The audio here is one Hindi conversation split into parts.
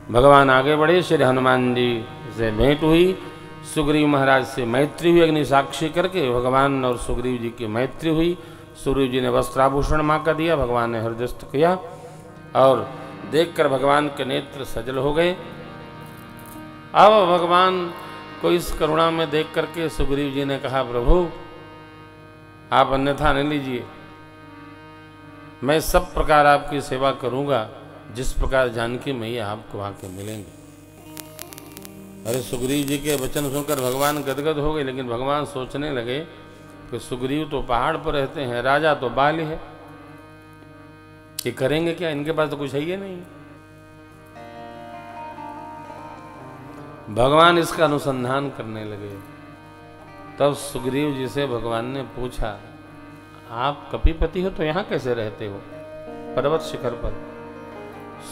भगवान आगे बढ़े, श्री हनुमान जी से भेंट हुई, सुग्रीव महाराज से मैत्री हुई, अग्नि साक्षी करके भगवान और सुग्रीव जी की मैत्री हुई। सुग्रीव जी ने वस्त्राभूषण माँ का दिया, भगवान ने हृदयस्थ किया और देखकर भगवान के नेत्र सजल हो गए। अब भगवान को इस करुणा में देख करके सुग्रीव जी ने कहा, प्रभु आप अन्यथा न लीजिए, मैं सब प्रकार आपकी सेवा करूंगा जिस प्रकार जानकी मैया आपको आके मिलेंगे। अरे सुग्रीव जी के वचन सुनकर भगवान गदगद हो गए, लेकिन भगवान सोचने लगे कि सुग्रीव तो पहाड़ पर रहते हैं, राजा तो बाल है, ये करेंगे क्या, इनके पास तो कुछ है ही नहीं। भगवान इसका अनुसंधान करने लगे। तब सुग्रीव जी से भगवान ने पूछा, आप कपिपति हो तो यहाँ कैसे रहते हो पर्वत शिखर पर?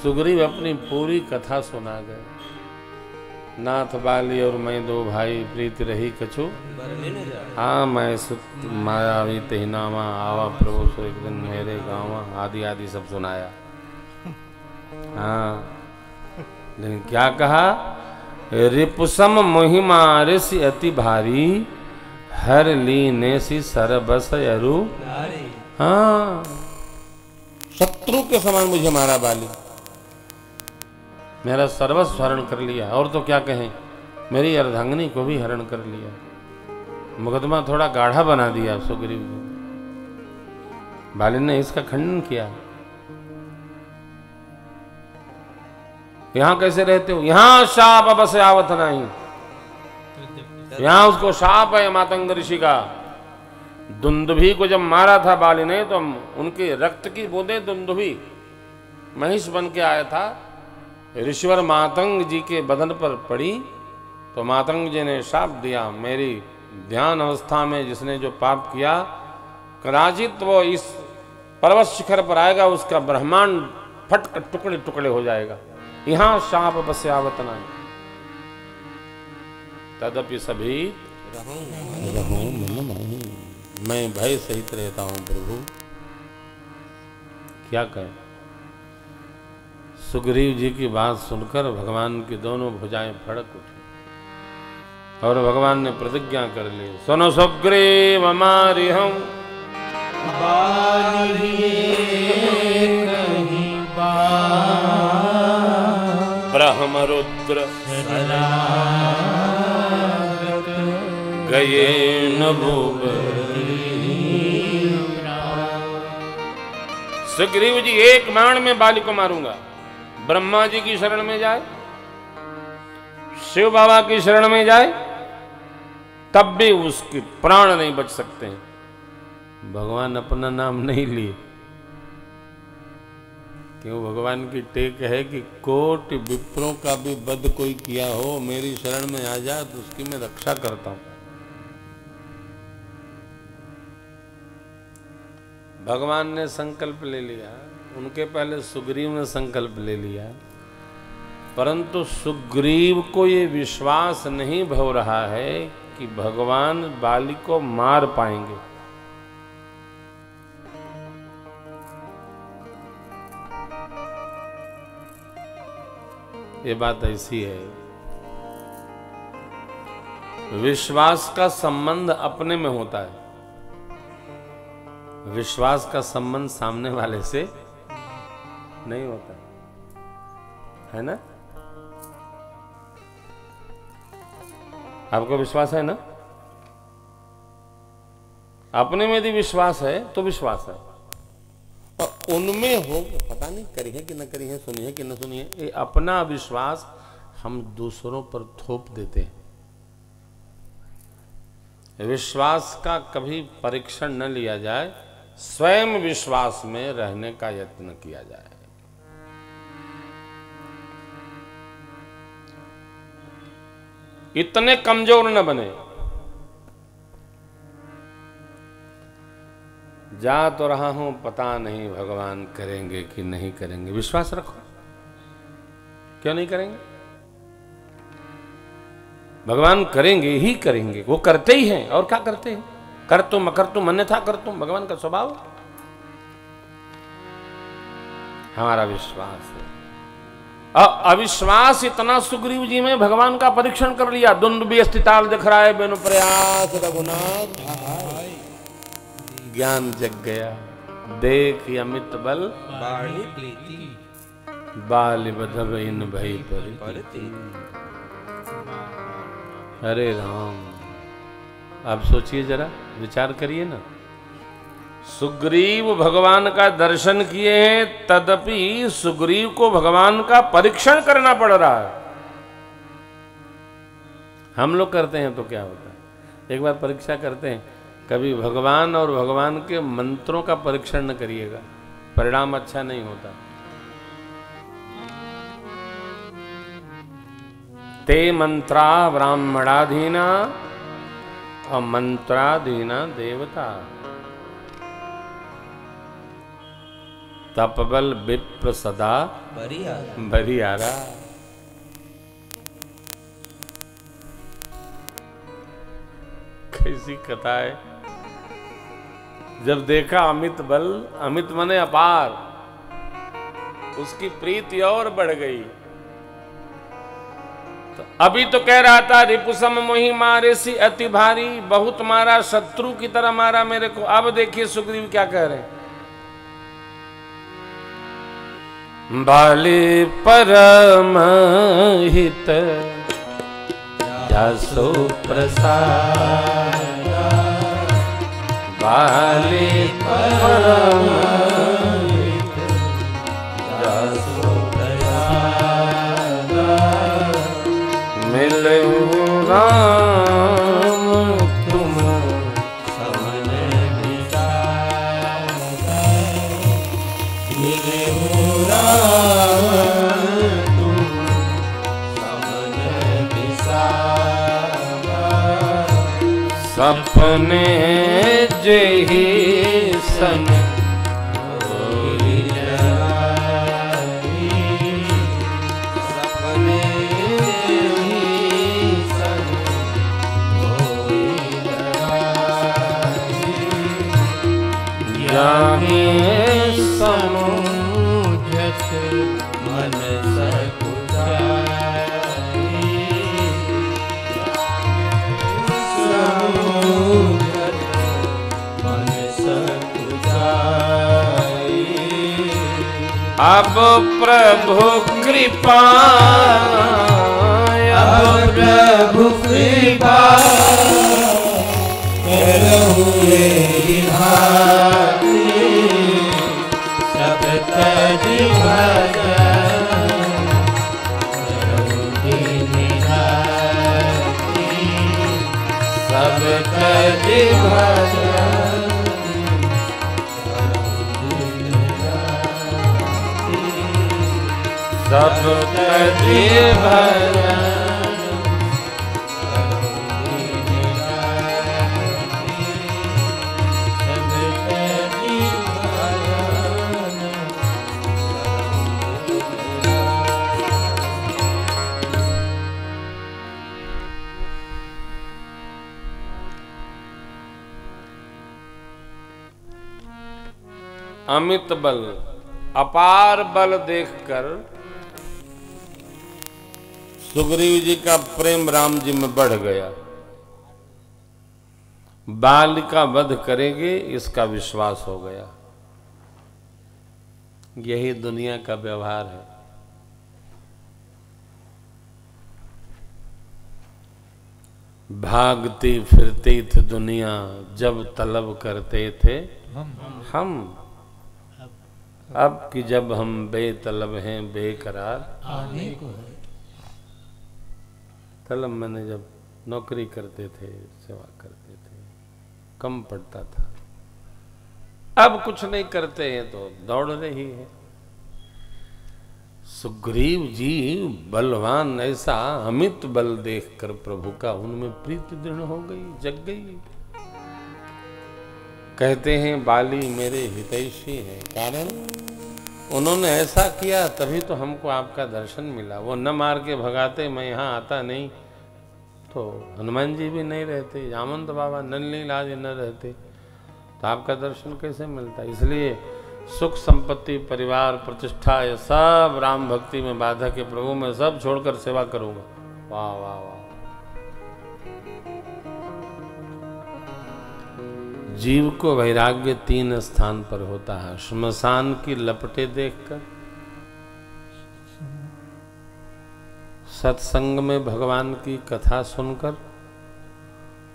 सुग्रीव अपनी पूरी कथा सुना गए। नाथ बाली और मैं दो भाई, प्रीति रही कछु, हाँ मैं सुत मायावी तेहि नामा, आवा प्रभु सो एक दिन मेरे गाँव, आदि आदि सब सुनाया। हाँ, लेकिन क्या कहा, रिपुसम महिमा ऋषि अति भारी, हर लीने सी सरबस अरु। हाँ, शत्रु के समान मुझे मारा बाली, मेरा सर्वस्व हरण कर लिया, और तो क्या कहें, मेरी अर्धांगिनी को भी हरण कर लिया। मुकदमा थोड़ा गाढ़ा बना दिया सुग्रीव ने। बाली ने इसका खंडन किया। यहां कैसे रहते हो? यहां शाप बस आवत नहीं, यहां उसको शाप है मातंग ऋषि का। दुंदुभी को जब मारा था बाली ने तो उनके रक्त की बूंदें दुंदुभी महिष बन के आया था, ऋषिवर मातंग जी के बदन पर पड़ी तो मातंग जी ने शाप दिया, मेरी ध्यान अवस्था में जिसने जो पाप किया, कदाचित वो इस पर्वत शिखर पर आएगा, उसका ब्रह्मांड फट कर टुकड़े टुकड़े हो जाएगा। यहां शाप बस्यावत नहीं, तदपि सभी रहूं मन माही, मैं भय सहित रहता हूं प्रभु। क्या कहें? सुग्रीव जी की बात सुनकर भगवान की दोनों भुजाएं फड़क उठी और भगवान ने प्रतिज्ञा कर ली, सुनो सुग्रीव हमारी हम ब्रह्म रुद्र गए न भूप। सुग्रीव जी एक बाण में बाली को मारूंगा। ब्रह्मा जी की शरण में जाए, शिव बाबा की शरण में जाए, तब भी उसके प्राण नहीं बच सकते हैं। भगवान अपना नाम नहीं लिए, क्यों? भगवान की टेक है कि कोटि विप्रों का भी वध कोई किया हो, मेरी शरण में आ जाए तो उसकी मैं रक्षा करता हूं। भगवान ने संकल्प ले लिया, उनके पहले सुग्रीव ने संकल्प ले लिया, परंतु सुग्रीव को ये विश्वास नहीं हो रहा है कि भगवान बाली को मार पाएंगे। ये बात ऐसी है, विश्वास का संबंध अपने में होता है, विश्वास का संबंध सामने वाले से नहीं होता है ना। आपको विश्वास है ना? अपने में यदि विश्वास है तो विश्वास है, और उनमें हो पता नहीं करी है कि न करी है, सुनी है कि न सुनी है, ये अपना विश्वास हम दूसरों पर थोप देते हैं। विश्वास का कभी परीक्षण न लिया जाए, स्वयं विश्वास में रहने का यत्न किया जाए। इतने कमजोर न बने, जा तो रहा हूं पता नहीं भगवान करेंगे कि नहीं करेंगे, विश्वास रखो। क्यों नहीं करेंगे? भगवान करेंगे ही करेंगे, वो करते ही हैं। और क्या करते हैं? कर तुम अकर तुम अन्यथा कर तुम, भगवान का स्वभाव। हमारा विश्वास है अविश्वास इतना सुग्रीव जी में भगवान का परीक्षण कर लिया। दुंदुभि अस्थिताल दिख रहा है, बिनु प्रयास रघुनाथ ज्ञान जग गया। देख अमित बल बाढ़ी प्रीति बाल बधव इन भई परती। अरे राम, आप सोचिए जरा, विचार करिए ना। सुग्रीव भगवान का दर्शन किए हैं, तदपि सुग्रीव को भगवान का परीक्षण करना पड़ रहा है। हम लोग करते हैं तो क्या होता है, एक बार परीक्षा करते हैं। कभी भगवान और भगवान के मंत्रों का परीक्षण न करिएगा, परिणाम अच्छा नहीं होता। ते मंत्रा ब्राह्मणाधीना अमंत्राधीना देवता। तपबल विप्र सदा बरियारा। कैसी कथा है। जब देखा अमित बल, अमित मने अपार, उसकी प्रीति और बढ़ गई। तो अभी तो कह रहा था रिपुसम मोहि मारे सी अति भारी, बहुत मारा, शत्रु की तरह मारा मेरे को। अब देखिए सुग्रीव क्या कह रहे हैं। बाले परम हित जासो प्रसाद, बाले परम हित जासो प्रसाद, मिलहु राम तुम समन विसार, मिलहु राम तुम समन विसार, सपने जेहि सन होई जगाई, सपने जेहि सन होई जगाई, जाहि समुझत मन सकुचाई, समुझत मन सकुचाई। अब प्रभु कृपा, अब प्रभु कृपा करहु एहि भांति, सब तज भजन करहु दीन राति, सब तज भजन करहु दीन राति, सब तज भजन अमित बल, अपार बल देखकर सुग्रीव जी का प्रेम राम जी में बढ़ गया। बाल का वध करेंगे इसका विश्वास हो गया। यही दुनिया का व्यवहार है। भागती फिरती थी दुनिया, जब तलब करते थे हम। अब कि जब हम बेतलब हैं बेकरार आने को है। तलब मैंने जब नौकरी करते थे, सेवा करते थे, कम पड़ता था। अब कुछ नहीं करते हैं तो दौड़ रही है। सुग्रीव जी बलवान, ऐसा अमित बल देखकर प्रभु का उनमें प्रीति दृढ़ हो गई, जग गई। कहते हैं बाली मेरे हितैषी हैं, कारण उन्होंने ऐसा किया तभी तो हमको आपका दर्शन मिला। वो न मार के भगाते, मैं यहाँ आता नहीं तो हनुमान जी भी नहीं रहते, जामवंत बाबा नल नीलाज न रहते, तो आपका दर्शन कैसे मिलता। इसलिए सुख संपत्ति परिवार प्रतिष्ठा ये सब राम भक्ति में बाधक है प्रभु, मैं सब छोड़कर सेवा करूंगा। वाह वाह वाह। जीव को वैराग्य 3 स्थान पर होता है, श्मशान की लपटें देखकर, सत्संग में भगवान की कथा सुनकर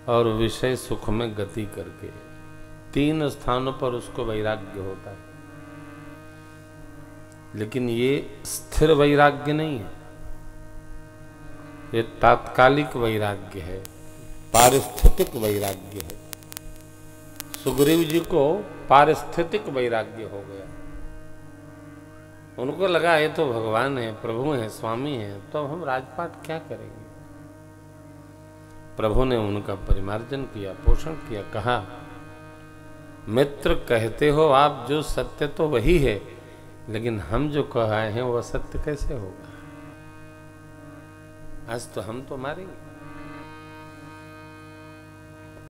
और विषय सुख में गति करके। 3 स्थानों पर उसको वैराग्य होता है। लेकिन ये स्थिर वैराग्य नहीं है, ये तात्कालिक वैराग्य है, पारिस्थितिक वैराग्य है। सुग्रीव जी को पारिस्थितिक वैराग्य हो गया। उनको लगा ये तो भगवान है, प्रभु है, स्वामी है, तो हम राजपाट क्या करेंगे। प्रभु ने उनका परिमार्जन किया, पोषण किया, कहा मित्र कहते हो आप, जो सत्य तो वही है, लेकिन हम जो कह आए हैं वह सत्य कैसे होगा। आज तो हम तो मारेंगे।